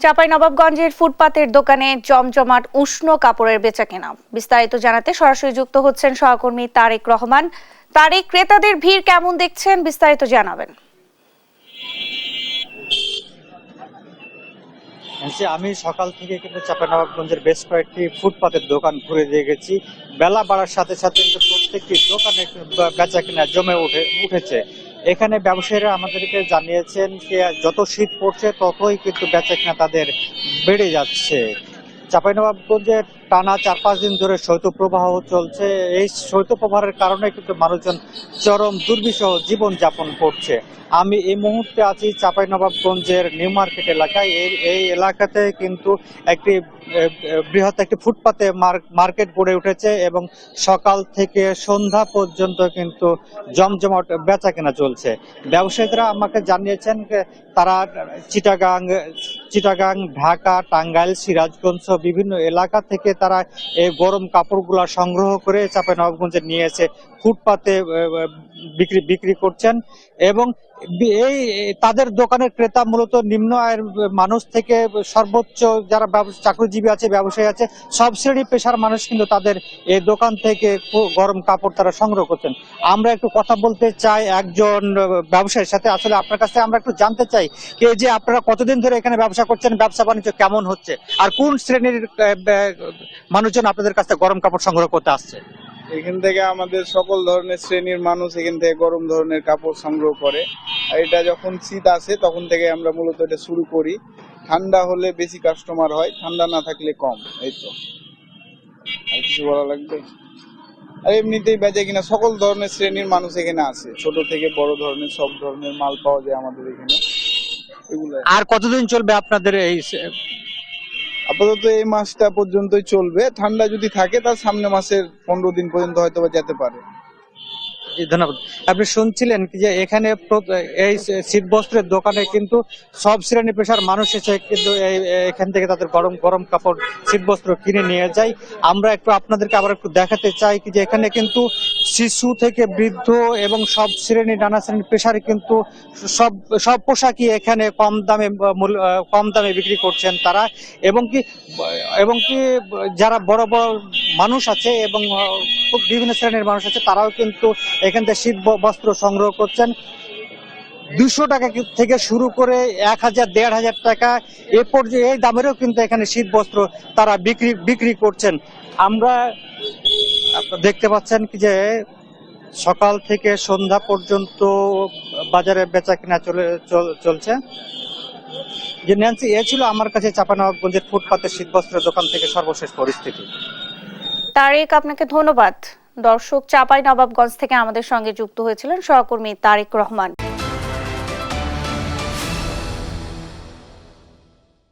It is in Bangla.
চাঁপাইনবাবগঞ্জের ফুটপাতের দোকানে জমজমাট উষ্ণ কাপড়ের বেচাকেনা। বিস্তারিত জানাতে সরাসরি যুক্ত হচ্ছেন সহকর্মী তারেক রহমান। তারেক, ক্রেতাদের ভিড় কেমন দেখছেন, বিস্তারিত জানাবেন। আমি সকাল থেকে কিন্তু চাঁপাইনবাবগঞ্জের বেশ কয়েকটি ফুটপাতের দোকান ঘুরে দেখেছি। বেলা বাড়ার সাথে সাথে কিন্তু প্রত্যেকটি দোকানে বেচা কেনা জমে উঠেছে। এখানে ব্যবসায়ীরা আমাদেরকে জানিয়েছেন যে যত শীত পড়ছে ততই কিন্তু বেচা কেনা তাদের বেড়ে যাচ্ছে। চাঁপাইনবাবগঞ্জে টানা 4-5 দিন ধরে শৈত্যপ্রবাহ চলছে। এই শৈত্যপ্রবাহের কারণে কিন্তু মানুষজন চরম দুর্বিষহ জীবনযাপন করছে। আমি এই মুহূর্তে আছি চাঁপাইনবাবগঞ্জের নিউ মার্কেট এলাকায়। এই এলাকাতে কিন্তু একটি বৃহৎ একটি ফুটপাতে মার্কেট গড়ে উঠেছে এবং সকাল থেকে সন্ধ্যা পর্যন্ত কিন্তু জমজমাট বেচা কেনা চলছে। ব্যবসায়ীরা আমাকে জানিয়েছেন তারা চিটাগাং, ঢাকা, টাঙ্গাইল, সিরাজগঞ্জ সহ বিভিন্ন এলাকা থেকে তারা এই গরম কাপড়গুলো সংগ্রহ করে চাঁপাইনবাবগঞ্জে নিয়ে এসে ফুটপাতে বিক্রি করছেন এবং এই তাদের দোকানের ক্রেতা মূলত নিম্ন আয়ের মানুষ থেকে সর্বোচ্চ যারা চাকরিজীবী আছে, ব্যবসায়ী আছে, সব শ্রেণী পেশার মানুষ কিন্তু তাদের এই দোকান থেকে গরম কাপড় তারা সংগ্রহ করছেন। আমরা একটু কথা বলতে চাই একজন ব্যবসায়ীর সাথে। আসলে আপনার কাছে আমরা একটু জানতে চাই যে আপনারা কতদিন ধরে এখানে ব্যবসা করছেন, ব্যবসা বাণিজ্য কেমন হচ্ছে, আর কোন শ্রেণীর মানুষজন আপনাদের কাছে গরম কাপড় সংগ্রহ করতে আসছে? এখান থেকে আমাদের সকল ধরনের শ্রেণীর মানুষ এখান থেকে গরম ধরনের কাপড় সংগ্রহ করে। আর এটা যখন শীত আসে তখন থেকে আমরা মূলত এটা শুরু করি। ঠান্ডা হলে বেশি কাস্টমার হয়, ঠান্ডা না থাকলে কম। এই তো, আর কিছু বলা লাগবে? আর এমনিতেই বেচে কিনা সকল ধরনের শ্রেণীর মানুষ এখানে আসে, ছোট থেকে বড় ধরনের সব ধরনের মাল পাওয়া যায় আমাদের এখানে। এগুলো আর কতদিন চলবে আপনাদের এই? আপাতত এই মাসটা পর্যন্তই চলবে। ঠান্ডা যদি থাকে তার সামনে মাসের 15 দিন পর্যন্ত হয়তো বা যেতে পারে। ধন্যবাদ। আপনি শুনছিলেন যে এখানে এই শীত বস্ত্রের দোকানে কিন্তু সব শ্রেণী পেশার মানুষ এসে কিন্তু এখান থেকে তাদের গরম গরম কাপড়, শীত বস্ত্র কিনে নিয়ে যায়। আমরা একটু আপনাদেরকে আবার একটু দেখাতে চাই যে এখানে কিন্তু শিশু থেকে বৃদ্ধ এবং সব শ্রেণী, নানা শ্রেণীর পেশারই কিন্তু সব পোশাকই এখানে কম দামে বিক্রি করছেন তারা। এবং কি যারা বড় বড় মানুষ আছে এবং বিভিন্ন শ্রেণীর মানুষ আছে তারাও কিন্তু এখান থেকে শীত বস্ত্র সংগ্রহ করছেন। 200 টাকা থেকে শুরু করে 1000-1500 টাকা এ পর্যায়ে এই দামেরও কিন্তু এখানে শীত বস্ত্র তারা বিক্রি করছেন। আমরা দেখতে পাচ্ছেন কি যে সকাল থেকে সন্ধ্যা পর্যন্ত বাজারে বেচা কেনা চলছে। যে ন্যান্সি, এ ছিল আমার কাছে চাঁপাইনবাবগঞ্জের ফুটপাতের শীত বস্ত্রের দোকান থেকে সর্বশেষ পরিস্থিতি। তারেক, আপনাকে ধন্যবাদ। দর্শক, চাঁপাইনবাবগঞ্জ থেকে আমাদের সঙ্গে যুক্ত হয়েছিলেন সহকর্মী তারেক রহমান।